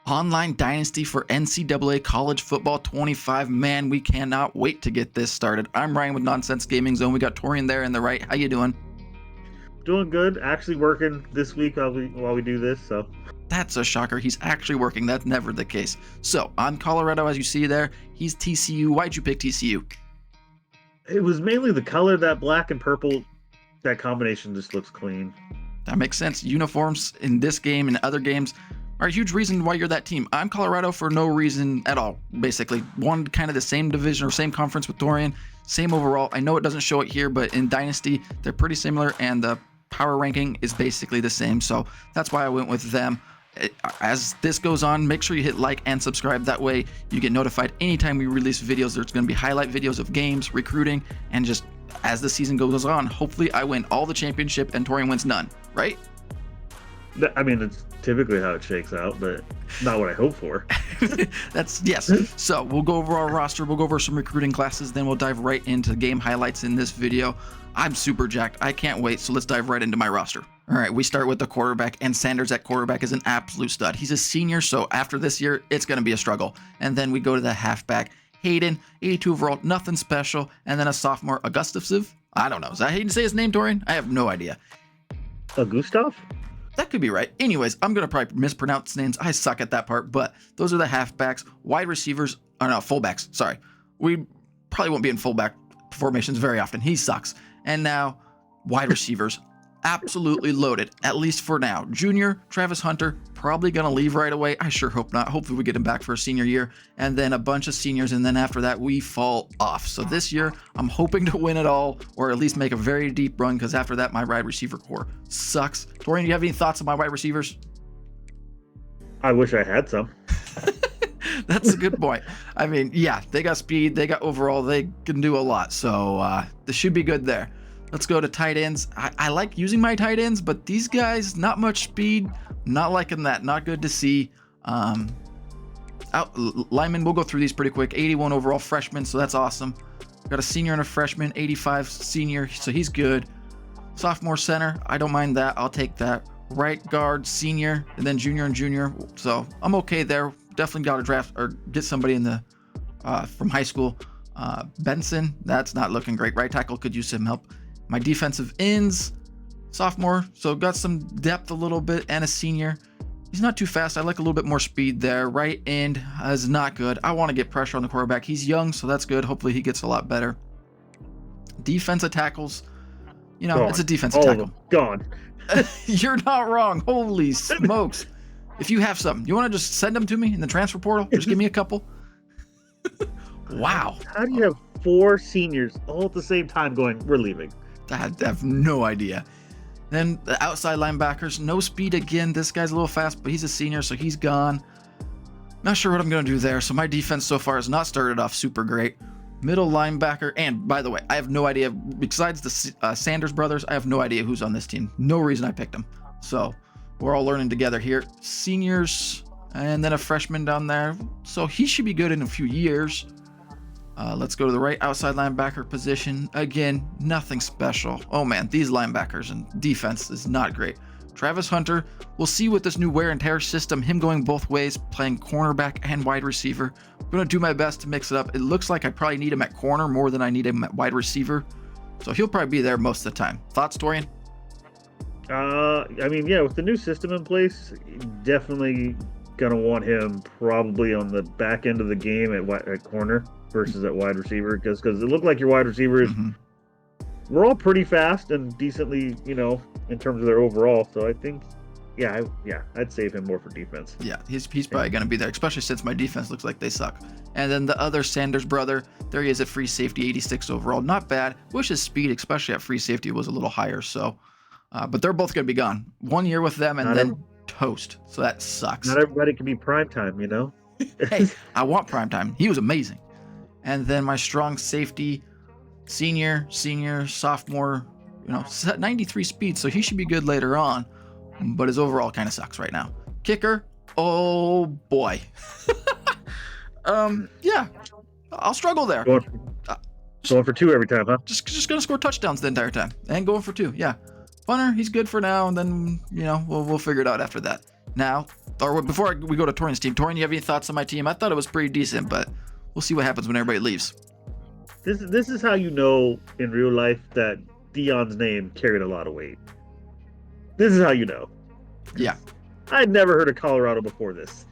Online Dynasty for NCAA College Football 25. Man, we cannot wait to get this started. I'm Ryan with Nonsense Gaming Zone. We got Torian there in the right. How you doing? Doing good. Actually working this week while we do this. So That's a shocker. He's actually working. That's never the case. So, I'm Colorado, as you see there. He's TCU. Why'd you pick TCU? it was mainly the color, that black and purple. That combination just looks clean. That makes sense. Uniforms in this game and other games are a huge reason why you're that team. I'm Colorado for no reason at all, basically. One kind of the same division or same conference with Dorian, same overall. I know it doesn't show it here, but in Dynasty, they're pretty similar, and the power ranking is basically the same. So that's why I went with them. As this goes on, make sure you hit like and subscribe. That way you get notified anytime we release videos. There's going to be highlight videos of games, recruiting, and just as the season goes on, hopefully I win all the championship and Torian wins none, right? I mean, it's typically how it shakes out, but not what I hope for. That's yes. So we'll go over our roster. We'll go over some recruiting classes. Then we'll dive right into game highlights in this video. I'm super jacked. I can't wait. So let's dive right into my roster. All right, we start with the quarterback, and Sanders at quarterback is an absolute stud. He's a senior, so after this year, it's going to be a struggle. And then we go to the halfback. Hayden, 82 overall, nothing special. And then a sophomore, Augustafsiv. I don't know. Is that how you say his name, Dorian? I have no idea. Gustav? That could be right. Anyways, I'm going to probably mispronounce names. I suck at that part, but those are the halfbacks. Wide receivers, oh no, fullbacks, sorry. We probably won't be in fullback formations very often. He sucks. And now, wide receivers, absolutely loaded, at least for now. Junior, Travis Hunter, probably going to leave right away. I sure hope not. Hopefully we get him back for a senior year. And then a bunch of seniors, and then after that, we fall off. So this year, I'm hoping to win it all, or at least make a very deep run, because after that, my wide receiver core sucks. Torian, do you have any thoughts on my wide receivers? I wish I had some. That's a good point. I mean, yeah, they got speed, they got overall, they can do a lot. So this should be good there. Let's go to tight ends. I like using my tight ends, but these guys, not much speed. Not liking that. Not good to see. Linemen, we'll go through these pretty quick. 81 overall freshman, so that's awesome. Got a senior and a freshman. 85 senior, so he's good. Sophomore center, I don't mind that. I'll take that. Right guard, senior, and then junior and junior. So I'm okay there. Definitely got to draft or get somebody in the from high school. Benson, that's not looking great. Right tackle could use some help. My defensive ends, sophomore, so got some depth a little bit, and a senior. He's not too fast. I like a little bit more speed there. Right end is not good. I want to get pressure on the quarterback. He's young, so that's good. Hopefully he gets a lot better. Defensive tackles, you know, it's a defensive tackle. Gone. You're not wrong. Holy smokes. If you have something, you want to just send them to me in the transfer portal? Just give me a couple. Wow. How do you have 4 seniors all at the same time going, we're leaving? I have no idea. Then the outside linebackers, no speed again. This guy's a little fast, but he's a senior, so he's gone. Not sure what I'm going to do there. So my defense so far has not started off super great. Middle linebacker, and by the way, I have no idea. Besides the Sanders brothers, I have no idea who's on this team. No reason I picked them. So we're all learning together here. Seniors, and then a freshman down there. So he should be good in a few years. Let's go to the right outside linebacker position. Again, nothing special. Oh man, these linebackers and defense is not great. Travis Hunter, we'll see with this new wear and tear system, him going both ways, playing cornerback and wide receiver. I'm going to do my best to mix it up. It looks like I probably need him at corner more than I need him at wide receiver. So he'll probably be there most of the time. Thoughts, Torian? I mean, yeah, with the new system in place, definitely gonna want him probably on the back end of the game at corner versus at wide receiver, because it looked like your wide receivers were all pretty fast and decently, you know, in terms of their overall. So I think, I'd save him more for defense. Yeah, he's probably going to be there, especially since my defense looks like they suck. And then the other Sanders brother, there he is at free safety, 86 overall. Not bad. Wish his speed, especially at free safety, was a little higher. So, but they're both going to be gone. 1 year with them and then toast. So that sucks. Not everybody can be primetime, you know? Hey, I want primetime. He was amazing. And then my strong safety, senior, sophomore, you know, 93 speed. So he should be good later on. But his overall kind of sucks right now. Kicker, oh boy. Yeah, I'll struggle there. Going for 2 every time, huh? Just gonna score touchdowns the entire time and going for 2. Yeah, Funner, he's good for now, and then you know we'll figure it out after that. Now or before we go to Torian's team, Torian, you have any thoughts on my team? I thought it was pretty decent, but we'll see what happens when everybody leaves. This is how you know in real life that Dion's name carried a lot of weight. This is how you know. Yeah. I'd never heard of Colorado before this.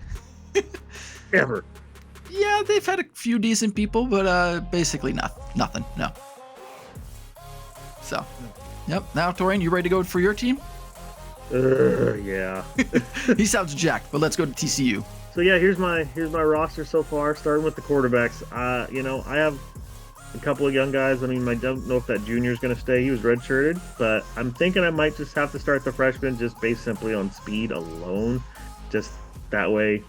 Ever. Yeah, they've had a few decent people, but basically nothing. No. So, yep. Now, Torian, you ready to go for your team? Yeah. He sounds jacked, but let's go to TCU. So yeah, here's my roster so far. Starting with the quarterbacks. I have a couple of young guys. I mean, I don't know if that junior is going to stay. He was redshirted, but I'm thinking I might just have to start the freshman just based simply on speed alone. Just that way,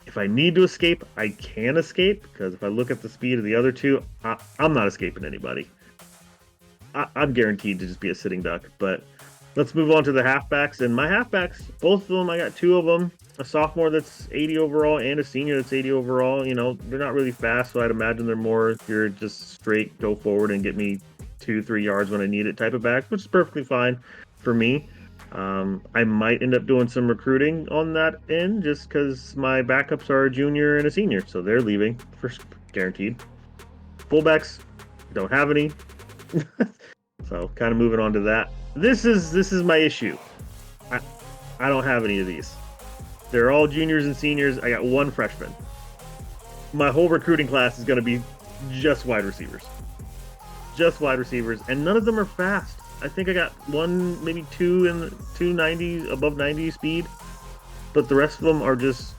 if I need to escape, I can escape. Because if I look at the speed of the other two, I'm not escaping anybody. I'm guaranteed to just be a sitting duck. But let's move on to the halfbacks. And my halfbacks, both of them, I got two of them. A sophomore that's 80 overall and a senior that's 80 overall. You know, they're not really fast, so I'd imagine they're more you're just straight go forward and get me 2-3 yards when I need it type of back, which is perfectly fine for me. I might end up doing some recruiting on that end just because my backups are a junior and a senior, so they're leaving for guaranteed. Fullbacks, don't have any. So kind of moving on to that. This is my issue. I don't have any of these. They're all juniors and seniors. I got one freshman. My whole recruiting class is going to be just wide receivers. Just wide receivers, and none of them are fast. I think I got one, maybe two in the 290s, above 90 speed, but the rest of them are just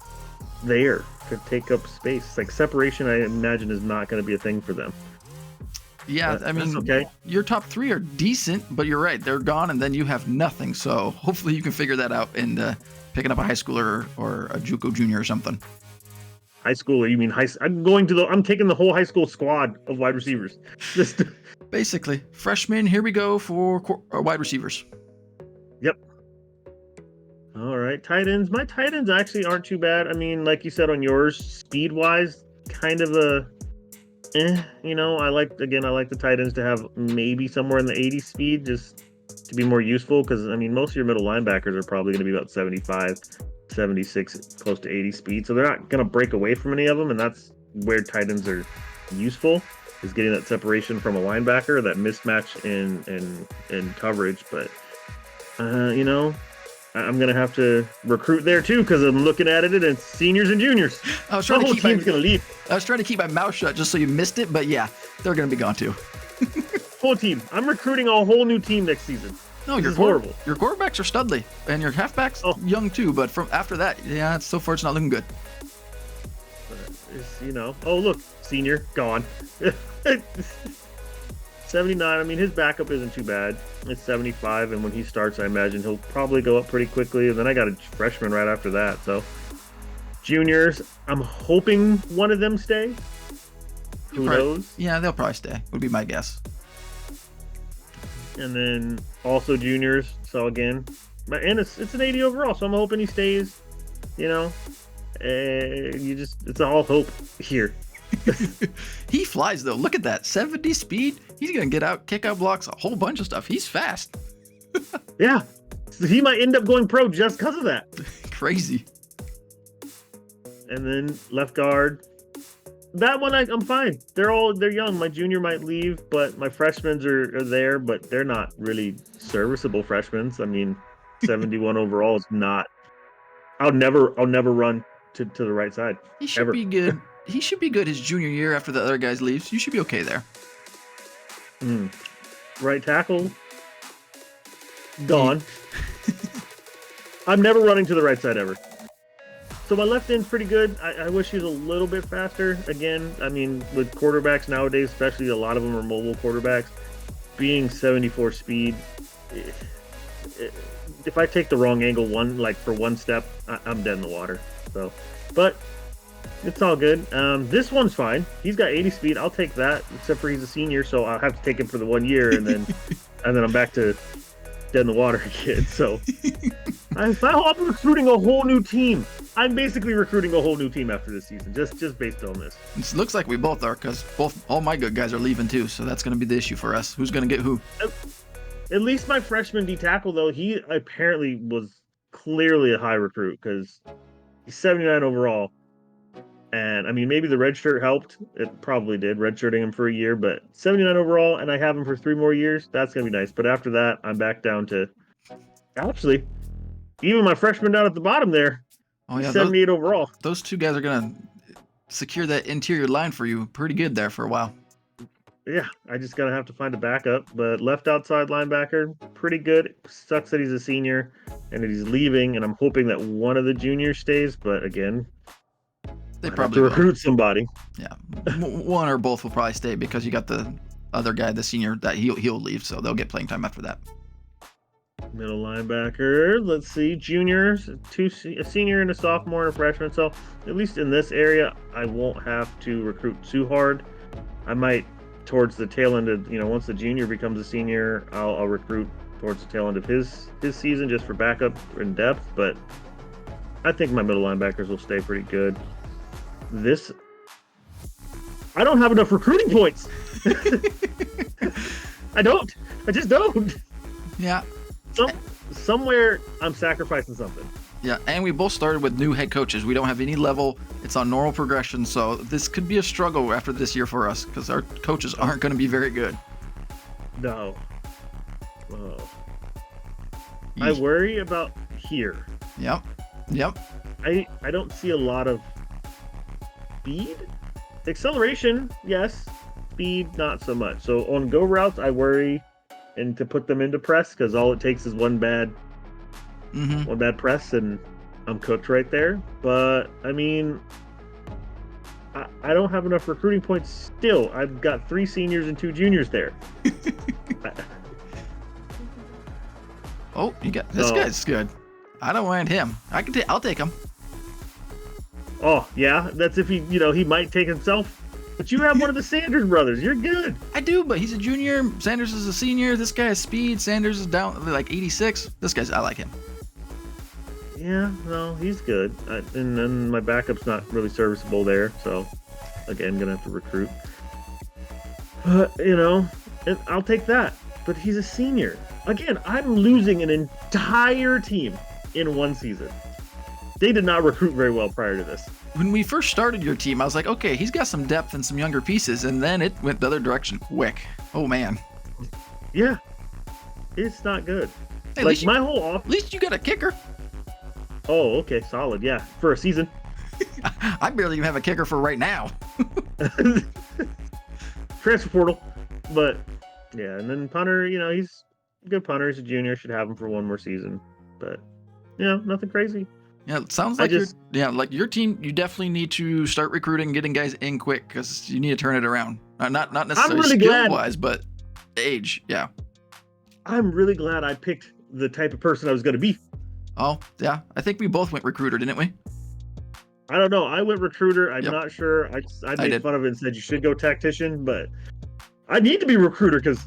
there to take up space. Like separation, I imagine, is not going to be a thing for them. Yeah, I mean, okay. Your top three are decent, but you're right. They're gone, and then you have nothing. So hopefully you can figure that out and picking up a high schooler or a JUCO junior or something. High schooler? You mean high? I'm taking the whole high school squad of wide receivers. Just basically, freshmen. Here we go for wide receivers. Yep. All right, tight ends. My tight ends actually aren't too bad. I mean, like you said on yours, speed wise, kind of a. You know, I like the tight ends to have maybe somewhere in the 80 speed just to be more useful because, I mean, most of your middle linebackers are probably going to be about 75, 76, close to 80 speed. So they're not going to break away from any of them, and that's where tight ends are useful, is getting that separation from a linebacker, that mismatch in coverage. But, you know, I'm going to have to recruit there too because I'm looking at it and it's seniors and juniors. I was trying the whole team's going to leave. I was trying to keep my mouth shut just so you missed it, but yeah, they're going to be gone too. Full team. I'm recruiting a whole new team next season. No, you're horrible. Your quarterbacks are studly, and your halfbacks young too. But from after that, yeah, so far it's not looking good. You know, oh look, senior gone. 79. I mean, his backup isn't too bad. It's 75, and when he starts, I imagine he'll probably go up pretty quickly. And then I got a freshman right after that. So juniors, I'm hoping one of them stay. Who knows? Yeah, they'll probably stay. Would be my guess. And then also juniors. So again, and it's an 80 overall. So I'm hoping he stays. You know, it's all hope here. He flies though. Look at that 70 speed. He's gonna get out, kick out blocks, a whole bunch of stuff. He's fast. Yeah, so he might end up going pro just because of that. Crazy. And then left guard. That one I'm fine. They're young. My junior might leave, but my freshmen are there, but they're not really serviceable freshmen. I mean, 71 overall is not. I'll never run to the right side. He should be good. He should be good his junior year after the other guys leave. So you should be okay there. Right tackle. Gone. I'm never running to the right side ever. So my left end's pretty good. I wish he was a little bit faster. Again, I mean, with quarterbacks nowadays, especially a lot of them are mobile quarterbacks, being 74 speed, if I take the wrong angle for one step, I'm dead in the water. So, but it's all good. This one's fine. He's got 80 speed. I'll take that, except for he's a senior, so I'll have to take him for the 1 year, and then I'm back to dead in the water again. So I'm recruiting a whole new team. I'm basically recruiting a whole new team after this season, just based on this. It looks like we both are, because all my good guys are leaving too, so that's going to be the issue for us. Who's going to get who? At least my freshman D tackle, though, he apparently was clearly a high recruit, because He's 79 overall. And I mean, maybe the red shirt helped. It probably did, redshirting him for a year, but 79 overall, and I have him for 3 more years. That's going to be nice. But after that, I'm back down to actually, even my freshman down at the bottom there, Oh, he's yeah. 78 overall. Those two guys are going to secure that interior line for you pretty good there for a while. Yeah, I just gotta have to find a backup. But left outside linebacker, pretty good. Sucks that he's a senior and that he's leaving, and I'm hoping that one of the juniors stays. But again, They I'd have probably to will. recruit somebody. Yeah, one or both will probably stay because you got the other guy, the senior, that he'll leave, so they'll get playing time after that. Middle linebacker. Let's see, juniors, a senior and a sophomore and a freshman. So at least in this area, I won't have to recruit too hard. I might towards the tail end of once the junior becomes a senior, I'll recruit towards the tail end of his season just for backup and depth. But I think my middle linebackers will stay pretty good. I don't have enough recruiting points. I don't. I just don't. Yeah. Somewhere I'm sacrificing something. Yeah, and we both started with new head coaches. We don't have any level. It's on normal progression, so this could be a struggle after this year for us because our coaches aren't going to be very good. No. Oh. I worry about here. Yep. I don't see a lot of speed. Acceleration, yes. Speed, not so much. So on go routes, I worry and to put them into press because all it takes is one bad press and I'm cooked right there. But I mean, I don't have enough recruiting points still. I've got 3 seniors and 2 juniors there. Oh, you got this guy's good. I don't mind him. I'll take him. Oh yeah, that's if he might take himself. But you have one of the Sanders brothers. You're good. I do, but he's a junior. Sanders is a senior. This guy has speed. Sanders is down like 86. I like him. Yeah, no, he's good. And then my backup's not really serviceable there, so again, gonna have to recruit. But and I'll take that. But he's a senior. Again, I'm losing an entire team in one season. They did not recruit very well prior to this. When we first started your team, I was like, okay, he's got some depth and some younger pieces, and then it went the other direction quick. Oh man. Yeah, it's not good. Hey, like my whole off. At least you got a kicker. Oh, okay, solid. Yeah, for a season. I barely even have a kicker for right now. Transfer portal, but yeah, and then punter. He's a good punter. He's a junior. Should have him for one more season, but nothing crazy. Yeah, it sounds like like your team. You definitely need to start recruiting, getting guys in quick because you need to turn it around. Not necessarily really skill wise, but age. Yeah. I'm really glad I picked the type of person I was going to be. Oh yeah, I think we both went recruiter, didn't we? I don't know. I went recruiter. I'm Yep. not sure. I made did. fun of it and said you should go tactician, but I need to be recruiter because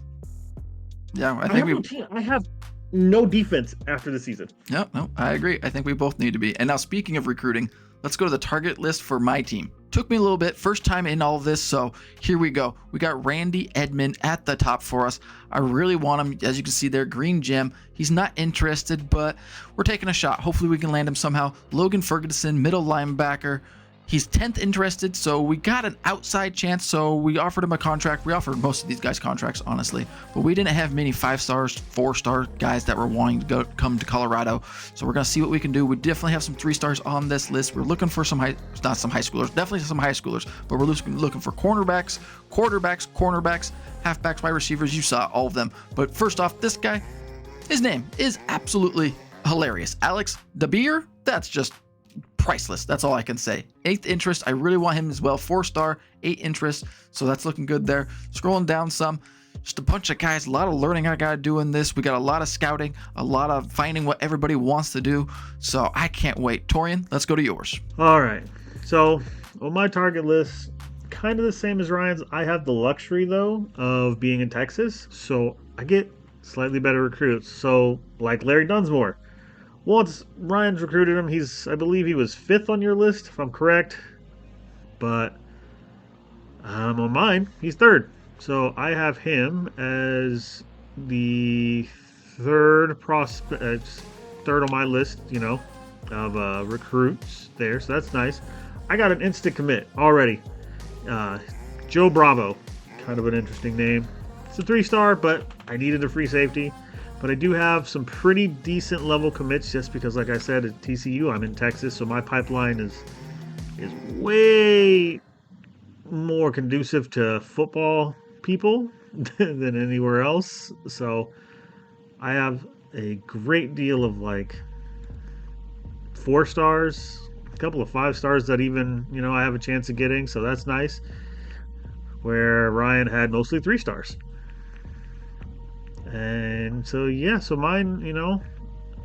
I have no defense after the season. No, I agree. I think we both need to be. And now, speaking of recruiting, let's go to the target list for my team. Took me a little bit, first time in all of this, so here we go. We got Randy Edmond at the top for us. I really want him, as you can see there, green gem. He's not interested, but we're taking a shot. Hopefully we can land him somehow. Logan Ferguson, middle linebacker. He's 10th interested, so we got an outside chance, so we offered him a contract. We offered most of these guys contracts, honestly, but we didn't have many 5-stars, 4-star guys that were wanting to come to Colorado, so we're going to see what we can do. We definitely have some 3-stars on this list. We're looking for definitely some high schoolers, but we're looking for cornerbacks, quarterbacks, halfbacks, wide receivers. You saw all of them, but first off, this guy, his name is absolutely hilarious. Alex DeBeer, that's just priceless. That's all I can say. 8th interest. I really want him as well. 4-star, 8 interest. So that's looking good there. Scrolling down some, just a bunch of guys, a lot of learning I got to do in this. We got a lot of scouting, a lot of finding what everybody wants to do. So I can't wait. Torian, let's go to yours. All right. So on my target list, kind of the same as Ryan's. I have the luxury though of being in Texas. So I get slightly better recruits. So like Larry Dunsmore. Once Ryan's recruited him, I believe he was 5th on your list, if I'm correct. But on mine, he's 3rd. So I have him as the 3rd prospect, 3rd on my list, of recruits there, so that's nice. I got an instant commit already. Joe Bravo, kind of an interesting name. It's a 3-star, but I needed a free safety. But I do have some pretty decent level commits just because, like I said, at TCU, I'm in Texas, so my pipeline is way more conducive to football people than anywhere else. So I have a great deal of like 4 stars, a couple of 5 stars that even, I have a chance of getting. So that's nice. Where Ryan had mostly 3 stars. And so, yeah, so mine,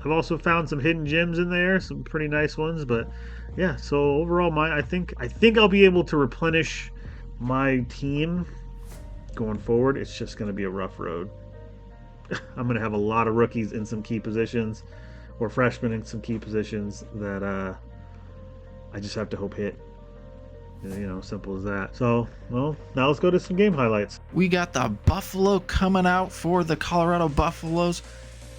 I've also found some hidden gems in there, some pretty nice ones. But yeah, so overall, I think I'll be able to replenish my team going forward. It's just going to be a rough road. I'm going to have a lot of rookies in some key positions, or freshmen in some key positions that I just have to hope hit. Simple as that. So, well, now let's go to some game highlights. We got the Buffalo coming out for the Colorado Buffaloes.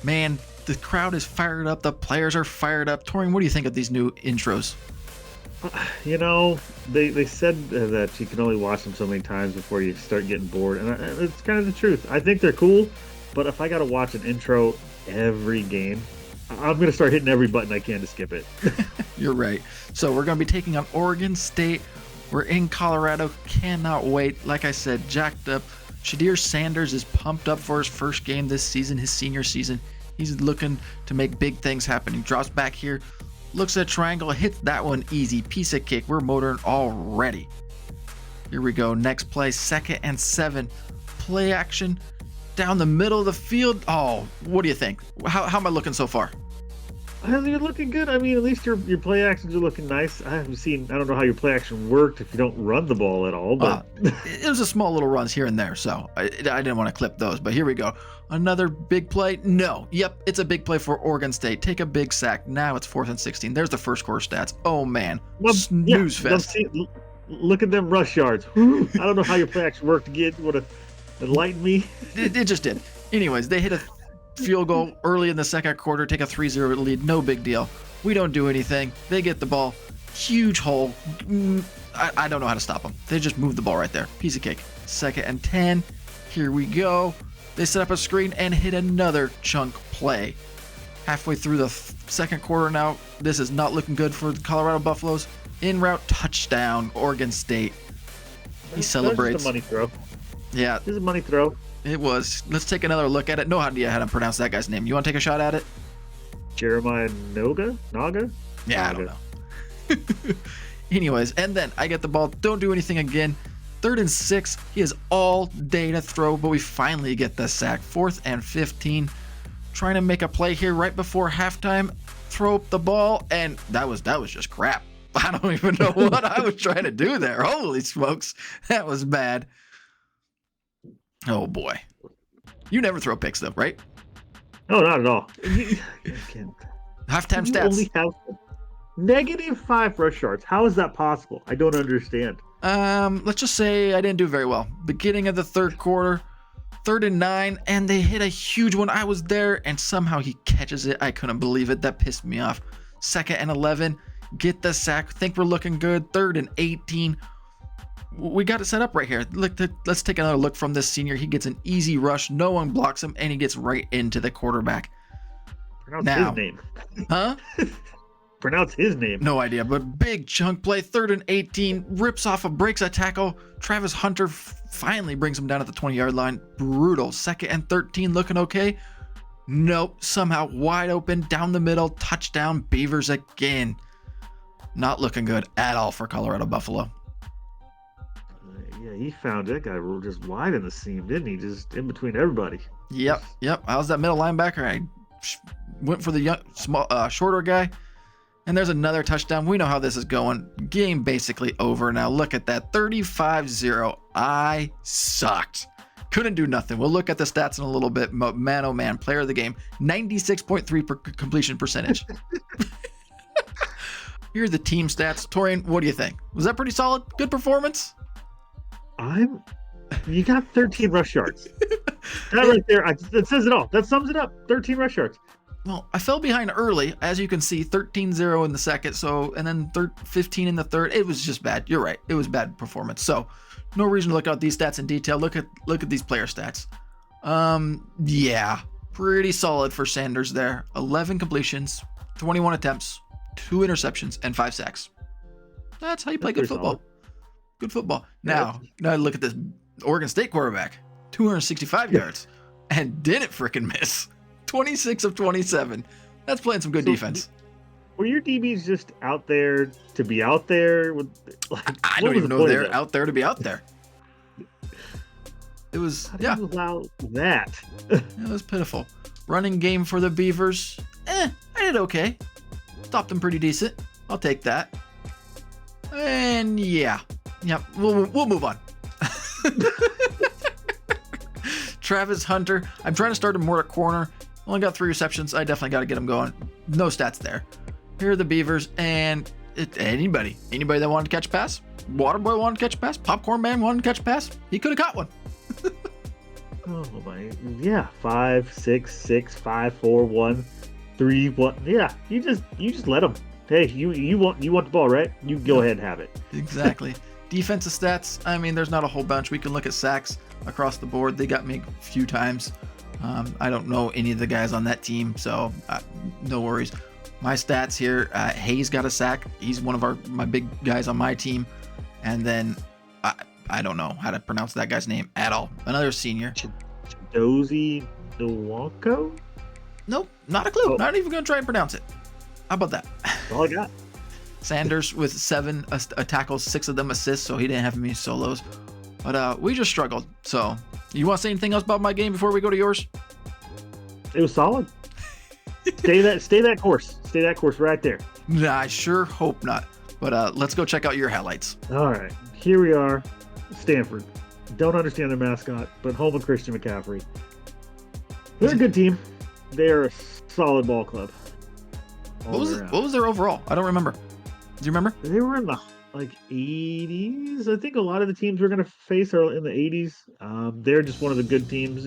Man, the crowd is fired up. The players are fired up. Torian, what do you think of these new intros? They said that you can only watch them so many times before you start getting bored. And it's kind of the truth. I think they're cool, but if I got to watch an intro every game, I'm going to start hitting every button I can to skip it. You're right. So we're going to be taking on Oregon State. We're in Colorado. Cannot wait. Like I said, jacked up. Shadir Sanders is pumped up for his first game this season, his senior season. He's looking to make big things happen. He drops back here, looks at triangle, hits that one easy. Piece of cake. We're motoring already. Here we go. Next play, 2nd and 7. Play action down the middle of the field. Oh, what do you think? How am I looking so far? You're looking good. I mean, at least your play actions are looking nice. I don't know how your play action worked if you don't run the ball at all. But it was a small little runs here and there, so I didn't want to clip those. But here we go. Another big play. No. Yep, it's a big play for Oregon State. Take a big sack. Now it's 4th and 16. There's the first quarter stats. Oh, man. Snooze fest. Look at them rush yards. I don't know how your play action worked again. Would have enlightened me. It just did. Anyways, they hit a field goal early in the second quarter, take a 3-0 lead. No big deal. We don't do anything. They get the ball. Huge hole. I don't know how to stop them. They just move the ball right there. Piece of cake. 2nd and 10. Here we go. They set up a screen and hit another chunk play. Halfway through the second quarter now. This is not looking good for the Colorado Buffaloes. In route touchdown, Oregon State. He celebrates. That's just a money throw. Yeah. This is a money throw. It was. Let's take another look at it. No idea how to pronounce that guy's name. You want to take a shot at it? Jeremiah Naga? Yeah, I don't know. Anyways, and then I get the ball. Don't do anything again. 3rd and 6. He has all day to throw, but we finally get the sack. 4th and 15. Trying to make a play here right before halftime. Throw up the ball, and that was just crap. I don't even know what I was trying to do there. Holy smokes. That was bad. Oh, boy. You never throw picks, though, right? No, not at all. Halftime stats. Only have -5 rush yards. How is that possible? I don't understand. Let's just say I didn't do very well. Beginning of the third quarter, 3rd and 9, and they hit a huge one. I was there, and somehow he catches it. I couldn't believe it. That pissed me off. 2nd and 11. Get the sack. Think we're looking good. 3rd and 18. We got it set up right here. Let's take another look from this senior. He gets an easy rush. No one blocks him, and he gets right into the quarterback. Pronounce his name. Huh? Pronounce his name. No idea, but big chunk play. 3rd and 18. Breaks a tackle. Travis Hunter finally brings him down at the 20-yard line. Brutal. 2nd and 13. Looking okay? Nope. Somehow wide open down the middle. Touchdown. Beavers again. Not looking good at all for Colorado Buffalo. Yeah, he found that guy just wide in the seam, didn't he? Just in between everybody. Yep. I was that middle linebacker. I went for the shorter guy. And there's another touchdown. We know how this is going. Game basically over now. Look at that. 35-0. I sucked. Couldn't do nothing. We'll look at the stats in a little bit. Man, oh man. Player of the game. 96.3 completion percentage. Here are the team stats. Torian, what do you think? Was that pretty solid? Good performance? You got 13 rush yards. That right there, that says it all. That sums it up. 13 rush yards. Well, I fell behind early, as you can see, 13-0 in the second, so, and then 15 in the third. It was just bad. You're right. It was bad performance. So, no reason to look at these stats in detail. Look at these player stats. Yeah, pretty solid for Sanders there. 11 completions, 21 attempts, 2 interceptions, and 5 sacks. That's how you play good football. Good football. Now look at this Oregon State quarterback. 265 yards and didn't freaking miss. 26 of 27. That's playing some good defense. Were your DBs just out there to be out there? I don't even know they're out there to be out there. It was, How do you allow that? It was pitiful. Running game for the Beavers. I did okay. Stopped them pretty decent. I'll take that. And yeah, we'll move on. Travis Hunter. I'm trying to start him more at corner. Only got 3 receptions. I definitely got to get him going. No stats there. Here are the Beavers, and anybody that wanted to catch a pass. Waterboy wanted to catch a pass. Popcorn Man wanted to catch a pass. He could have caught one. Oh my, yeah, 5, 6, 6, 5, 4, 1, 3, 1. Yeah, you just let them. Hey, you want the ball, right? You go ahead and have it. Exactly. Defensive stats. I mean, there's not a whole bunch. We can look at sacks across the board. They got me a few times. I don't know any of the guys on that team, so no worries. My stats here, Hayes got a sack. He's one of my big guys on my team. And then I don't know how to pronounce that guy's name at all. Another senior. Dozy Nwoko? Nope, not a clue. Not even going to try and pronounce it. How about that? That's all I got. Sanders with 7 tackles, 6 of them assists, so he didn't have any solos. But we just struggled. So, you want to say anything else about my game before we go to yours? It was solid. Stay that course. Stay that course right there. Nah, I sure hope not. But let's go check out your highlights. All right, here we are. Stanford. Don't understand their mascot, but home of Christian McCaffrey. They're a good team. They're a solid ball club. What was their overall? I don't remember. Do you remember? They were in the 80s. I think a lot of the teams we're going to face are in the 80s. They're just one of the good teams,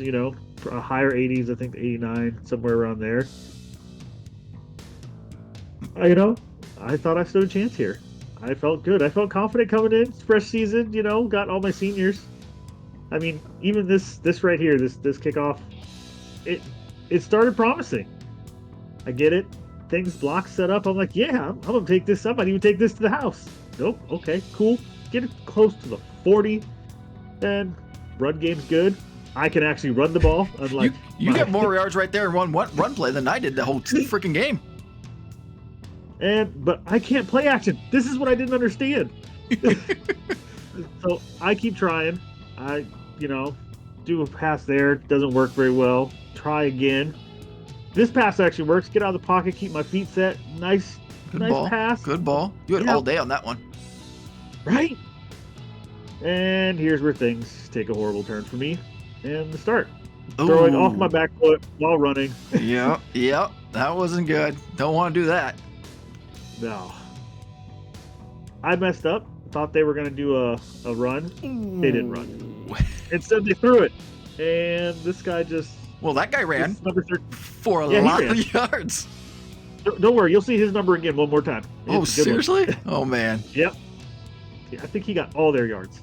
higher 80s. I think 89, somewhere around there. I thought I stood a chance here. I felt good. I felt confident coming in. It's fresh season, got all my seniors. I mean, even this right here, this kickoff, it started promising. I get it. Things blocks set up. I'm like, yeah, I'm gonna take this. I might even take this to the house. Nope. Okay, cool. Get it close to the 40. Then run game's good. I can actually run the ball. Unlike you got more yards right there in one run play than I did the whole freaking game. But I can't play action. This is what I didn't understand. So I keep trying. I do a pass there. Doesn't work very well. Try again. This pass actually works. Get out of the pocket. Keep my feet set. Nice pass. Good ball. You had all day on that one. Right? And here's where things take a horrible turn for me. And the start. Ooh. Throwing off my back foot while running. Yep. That wasn't good. Don't want to do that. No. I messed up. Thought they were going to do a run. Ooh. They didn't run. Instead, they threw it. And this guy just... Well, that guy ran for a lot of yards. Don't worry. You'll see his number again one more time. Oh, seriously? Oh, man. Yep. Yeah, I think he got all their yards.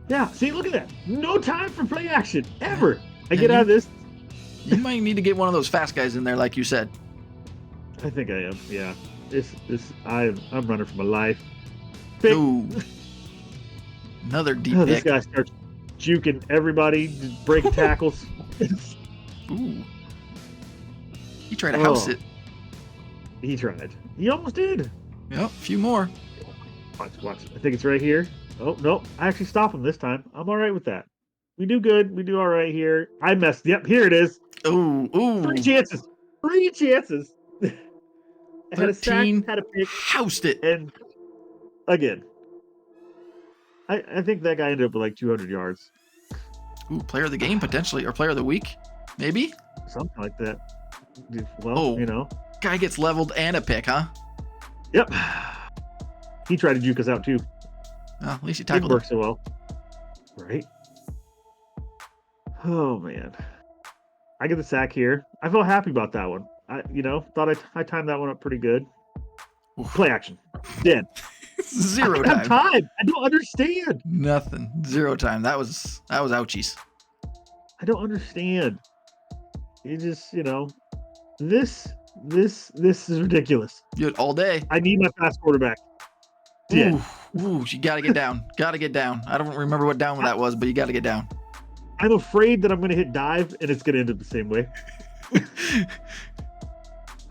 Yeah, see, look at that. No time for play action, ever. I get out of this. You might need to get one of those fast guys in there, like you said. I think I am, yeah. I'm running for my life. Ooh. Another deep pick. This guy starts juking everybody, just breaking tackles. Ooh. He tried to house it. He tried. He almost did. Yep, a few more. Watch. I think it's right here. Oh, no. I actually stopped him this time. I'm all right with that. We do good. We do all right here. I messed. Yep, here it is. Ooh. 3 chances. 3 chances. Had a sack, had a pick. Housed it. And again, I think that guy ended up with like 200 yards. Ooh, player of the game potentially, or player of the week, maybe? Something like that. Well, Guy gets leveled and a pick, huh? Yep. He tried to juke us out too. Well, at least he tackled Didn't work so well. Right? Oh, man. I get the sack here. I felt happy about that one. Thought I timed that one up pretty good. Oof. Play action. Dead. Zero I have time. time. I don't understand. Nothing. 0 time. That was ouchies. I don't understand. You just, this is ridiculous. Good all day. I need my fast quarterback. Dead. Ooh, you gotta get down. Gotta get down. I don't remember what down that was, but you gotta get down. I'm afraid that I'm going to hit dive and it's going to end up the same way.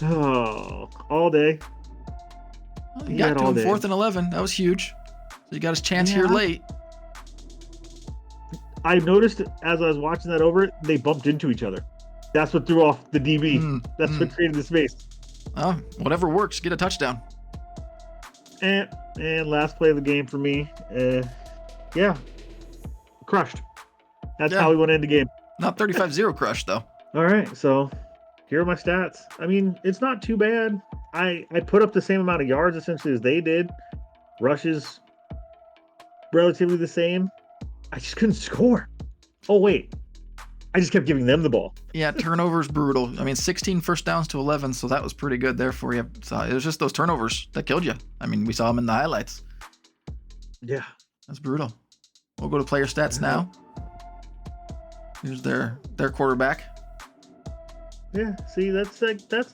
Oh, all day. Well, you got to him 4th and 11. That was huge. So you got his chance here late. I noticed as I was watching that over, they bumped into each other. That's what threw off the DB. That's what created the space. Oh, whatever works. Get a touchdown. And last play of the game for me. Crushed. That's how we went into the game. Not 35-0 crush, though. All right, so here are my stats. I mean, it's not too bad. I put up the same amount of yards essentially as they did. Rushes relatively the same. I just couldn't score. Oh, wait. I just kept giving them the ball. Yeah, turnovers brutal. I mean, 16 first downs to 11, so that was pretty good there for you. So it was just those turnovers that killed you. I mean, we saw them in the highlights. Yeah. That's brutal. We'll go to player stats now. Here's their quarterback. Yeah, see, that's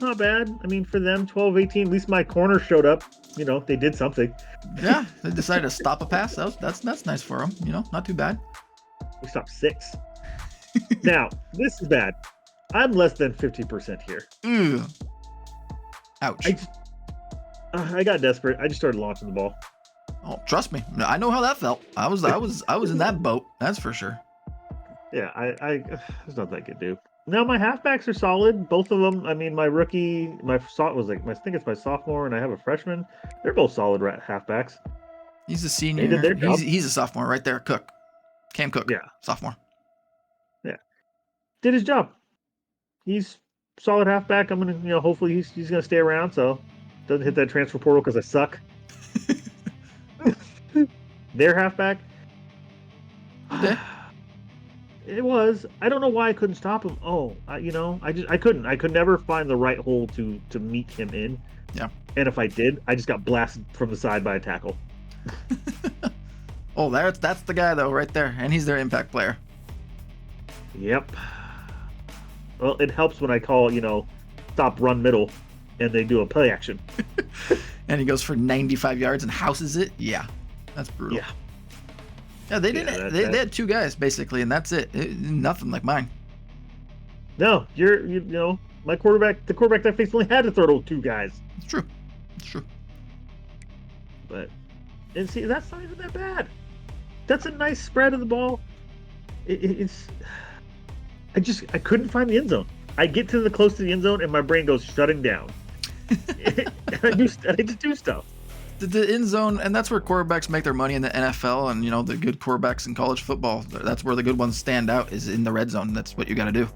not bad. I mean, for them, 12-18, at least my corner showed up. They did something. Yeah, they decided to stop a pass. That's nice for them. Not too bad. We stopped 6. Now, this is bad. I'm less than 50% here. Ugh. Ouch. I got desperate. I just started launching the ball. Oh, trust me. I know how that felt. I was in that boat. That's for sure. Yeah, there's nothing I could do. Now my halfbacks are solid. Both of them. I mean, my rookie, I think it's my sophomore, and I have a freshman. They're both solid halfbacks. He's a senior. They did their job. He's a sophomore right there. Cam Cook. Yeah, sophomore. Yeah, did his job. He's solid halfback. I'm gonna, hopefully he's gonna stay around, so doesn't hit that transfer portal because I suck. Their halfback. Okay. It was. I don't know why I couldn't stop him. Oh, I couldn't. I could never find the right hole to meet him in. Yeah. And if I did, I just got blasted from the side by a tackle. Oh, that's the guy though, right there, and he's their impact player. Yep. Well, it helps when I call, stop, run, middle, and they do a play action. And he goes for 95 yards and houses it. Yeah, that's brutal. Yeah. Yeah, they didn't. They had 2 guys basically, and that's it. Nothing like mine. No, my quarterback. The quarterback that I faced only had to throw to 2 guys. It's true. It's true. And see, that's not even that bad. That's a nice spread of the ball. I couldn't find the end zone. I get to the close to the end zone, and my brain goes shutting down. I just do stuff. The end zone, and that's where quarterbacks make their money in the NFL, and the good quarterbacks in college football. That's where the good ones stand out, is in the red zone. That's what you got to do.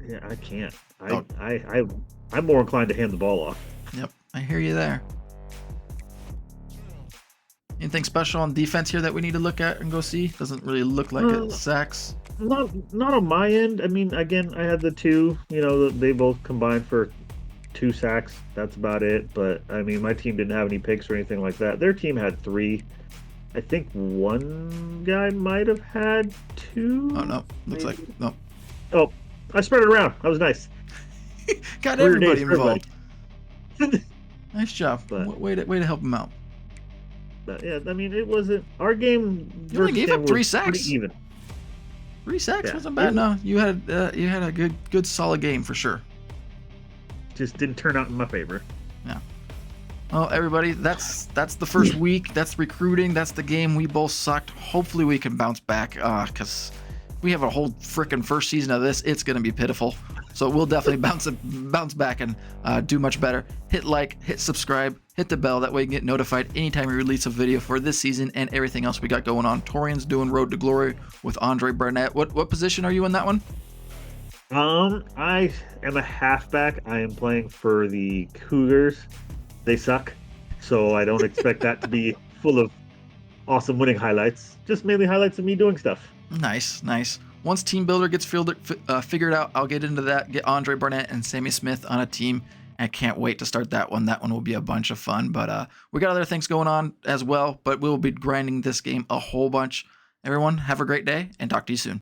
Yeah, I can't. I'm more inclined to hand the ball off. Yep, I hear you there. Anything special on defense here that we need to look at and go see? Doesn't really look like it. Sacks. Not on my end. I mean, again, I had the 2. They both combined for 2 sacks. That's about it. But I mean, my team didn't have any picks or anything like that. Their team had 3. I think one guy might have had 2. Oh no, looks like no. Oh, I spread it around. That was nice. Got everybody involved. Nice job. But, way to help him out. But yeah, I mean, it wasn't our game. You only gave up 3 sacks. Pretty even. 3 sacks wasn't bad. No, you had a good solid game for sure. Just didn't turn out in my favor. Yeah. Well, everybody, that's the first week. That's recruiting. That's the game. We both sucked. Hopefully, we can bounce back. Because we have a whole freaking first season of this. It's gonna be pitiful. So we'll definitely bounce back and do much better. Hit like, hit subscribe, hit the bell. That way you can get notified anytime we release a video for this season and everything else we got going on. Torian's doing Road to Glory with Andre Barnett. What position are you in that one? I am a halfback. I am playing for the Cougars. They suck, so I don't expect that to be full of awesome winning highlights. Just mainly highlights of me doing stuff. Nice. Once Team Builder gets figured out, I'll get into that, get Andre Barnett and Sammy Smith on a team. I can't wait to start that one. That one will be a bunch of fun. But we got other things going on as well, but we'll be grinding this game a whole bunch. Everyone, have a great day and talk to you soon.